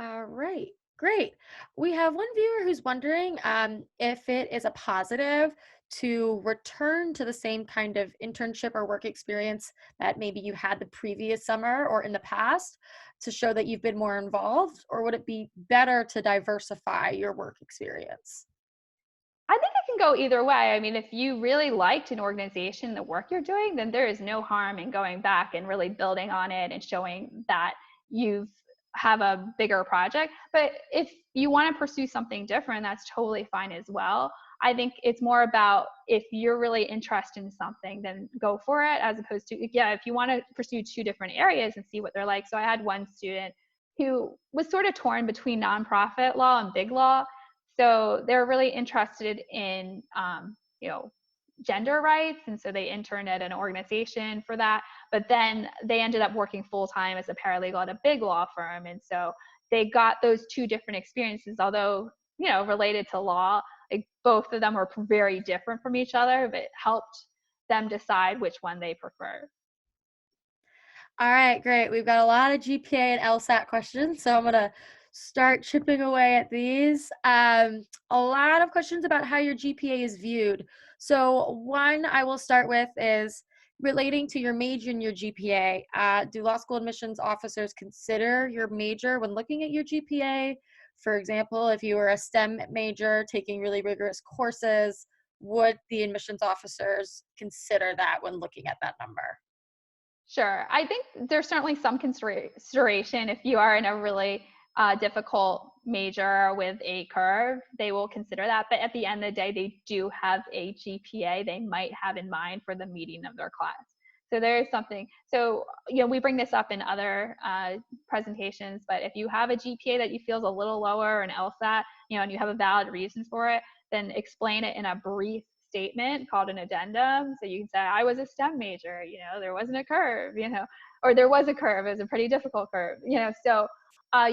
All right. Great. We have one viewer who's wondering if it is a positive to return to the same kind of internship or work experience that maybe you had the previous summer or in the past to show that you've been more involved, or would it be better to diversify your work experience? I think it can go either way. I mean, if you really liked an organization, the work you're doing, then there is no harm in going back and really building on it and showing that you've have a bigger project. But if you want to pursue something different, that's totally fine as well. I think it's more about if you're really interested in something, then go for it, as opposed to, yeah, if you want to pursue two different areas and see what they're like. So I had one student who was sort of torn between nonprofit law and big law. So they're really interested in, you know, gender rights, and so they interned at an organization for that. But then they ended up working full time as a paralegal at a big law firm, and so they got those two different experiences, although related to law. Like both of them were very different from each other, but it helped them decide which one they prefer. All right, great. We've got a lot of GPA and LSAT questions, so I'm gonna start chipping away at these. A lot of questions about how your GPA is viewed. So one I will start with is relating to your major and your GPA. Do law school admissions officers consider your major when looking at your GPA? For example, if you were a STEM major taking really rigorous courses, would the admissions officers consider that when looking at that number? Sure. I think there's certainly some consideration if you are in a really difficult major with a curve, they will consider that. But at the end of the day, they do have a GPA they might have in mind for the meeting of their class. So there is something. So, we bring this up in other presentations, but if you have a GPA that you feel is a little lower, an LSAT, and you have a valid reason for it, then explain it in a brief statement called an addendum. So you can say, I was a STEM major, there wasn't a curve, or there was a curve, it was a pretty difficult curve, so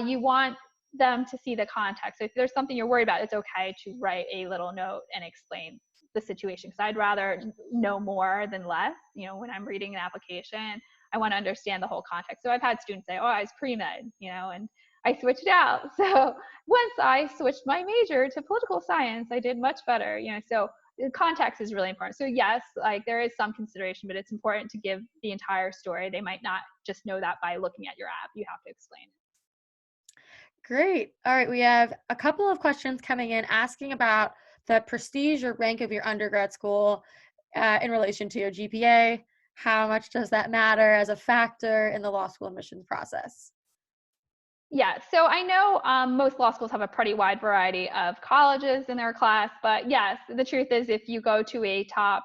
you want them to see the context. So if there's something you're worried about, it's okay to write a little note and explain the situation. Because I'd rather know more than less. When I'm reading an application, I want to understand the whole context. So I've had students say, oh, I was pre-med, and I switched out. So once I switched my major to political science, I did much better, so the context is really important. So yes, like there is some consideration, but it's important to give the entire story. They might not just know that by looking at your app. You have to explain it. Great. All right, we have a couple of questions coming in asking about the prestige or rank of your undergrad school in relation to your GPA. How much does that matter as a factor in the law school admissions process? Yeah, so I know most law schools have a pretty wide variety of colleges in their class, but yes, the truth is if you go to a top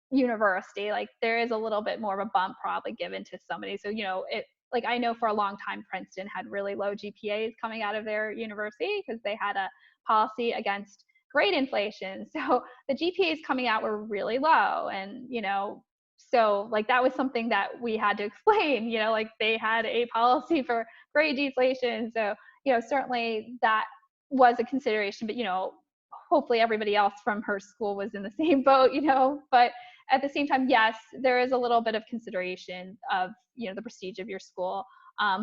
university, like there is a little bit more of a bump probably given to somebody. So, it like I know for a long time Princeton had really low GPAs coming out of their university because they had a policy against grade inflation. So the GPAs coming out were really low. And, so like that was something that we had to explain, like they had a policy for grade deflation. So, certainly that was a consideration, but, hopefully everybody else from her school was in the same boat, but at the same time, yes, there is a little bit of consideration of the prestige of your school.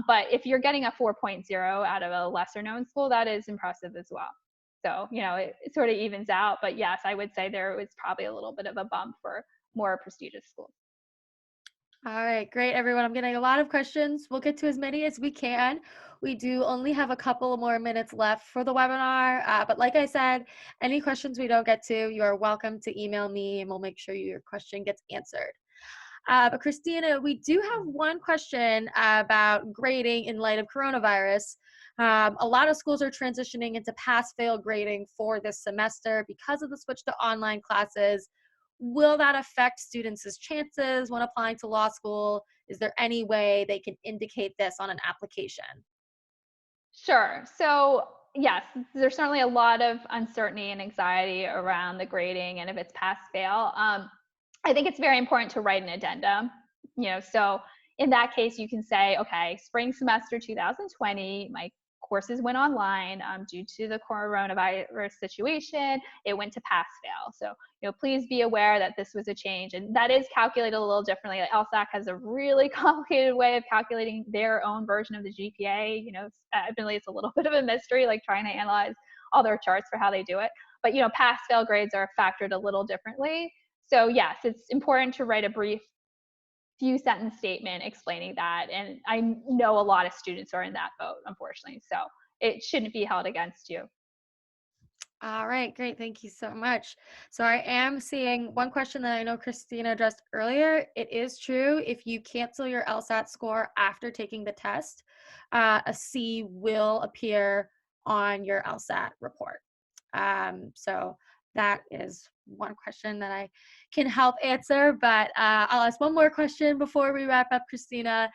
But if you're getting a 4.0 out of a lesser known school, that is impressive as well. So it sort of evens out. But yes, I would say there was probably a little bit of a bump for more prestigious schools. All right, great, everyone. I'm getting a lot of questions. We'll get to as many as we can. We do only have a couple more minutes left for the webinar. But like I said, any questions we don't get to, you are welcome to email me and we'll make sure your question gets answered. But Christina, we do have one question about grading in light of coronavirus. A lot of schools are transitioning into pass-fail grading for this semester because of the switch to online classes. Will that affect students' chances when applying to law school? Is there any way they can indicate this on an application? Sure. So, yes, there's certainly a lot of uncertainty and anxiety around the grading and if it's pass fail. I think it's very important to write an addendum. So in that case, you can say, okay, spring semester 2020, my courses went online due to the coronavirus situation. It went to pass fail. So, please be aware that this was a change, and that is calculated a little differently. Like LSAT has a really complicated way of calculating their own version of the GPA. Admittedly, it's a little bit of a mystery, like trying to analyze all their charts for how they do it. But, pass fail grades are factored a little differently. So yes, it's important to write a brief few sentence statement explaining that. And I know a lot of students are in that boat, unfortunately. So it shouldn't be held against you. All right, great. Thank you so much. So I am seeing one question that I know Christina addressed earlier. It is true, if you cancel your LSAT score after taking the test, a C will appear on your LSAT report. So that is one question that I can help answer, but I'll ask one more question before we wrap up, Christina.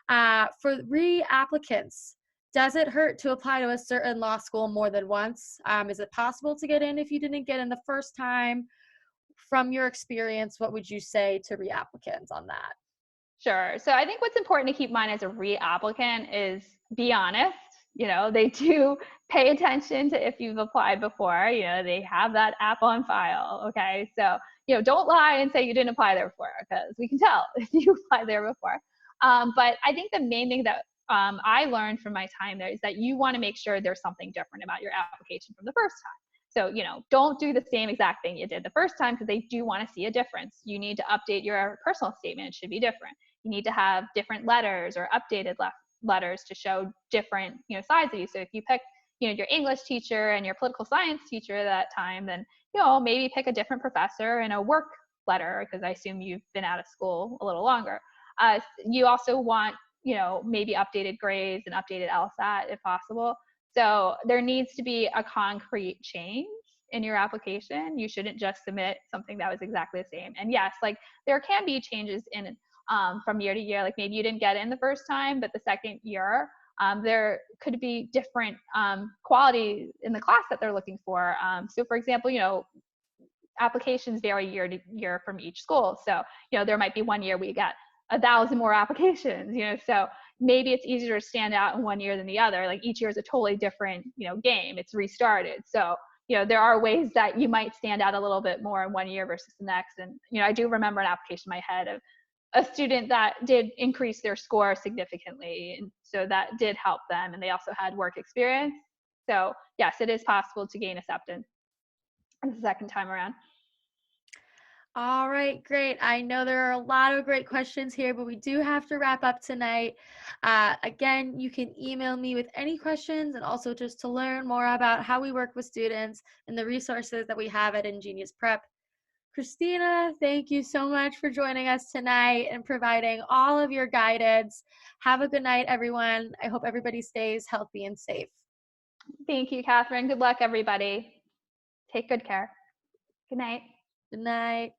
For re-applicants, does it hurt to apply to a certain law school more than once? Is it possible to get in if you didn't get in the first time? From your experience, what would you say to reapplicants on that? Sure. So I think what's important to keep in mind as a reapplicant is be honest. They do pay attention to if you've applied before. They have that app on file. Okay. So, don't lie and say you didn't apply there before, because we can tell if you applied there before. But I think the main thing that I learned from my time there is that you want to make sure there's something different about your application from the first time. So, don't do the same exact thing you did the first time, because they do want to see a difference. You need to update your personal statement. It should be different. You need to have different letters or updated letters to show different, sides of you. So if you pick, your English teacher and your political science teacher at that time, then, maybe pick a different professor and a work letter, because I assume you've been out of school a little longer. You also want, maybe updated grades and updated LSAT if possible. So there needs to be a concrete change in your application. You shouldn't just submit something that was exactly the same. And yes, like there can be changes in from year to year. Like maybe you didn't get in the first time, but the second year, there could be different quality in the class that they're looking for. So for example, applications vary year to year from each school. So, there might be one year we got 1,000 more applications, so maybe it's easier to stand out in one year than the other. Like each year is a totally different, game. It's restarted. So, there are ways that you might stand out a little bit more in one year versus the next. And, I do remember an application in my head of a student that did increase their score significantly. And so that did help them. And they also had work experience. So yes, it is possible to gain acceptance the second time around. All right, great. I know there are a lot of great questions here, but we do have to wrap up tonight. Again, you can email me with any questions, and also just to learn more about how we work with students and the resources that we have at InGenius Prep. Christina, thank you so much for joining us tonight and providing all of your guidance. Have a good night, everyone. I hope everybody stays healthy and safe. Thank you, Catherine. Good luck, everybody. Take good care. Good night. Good night.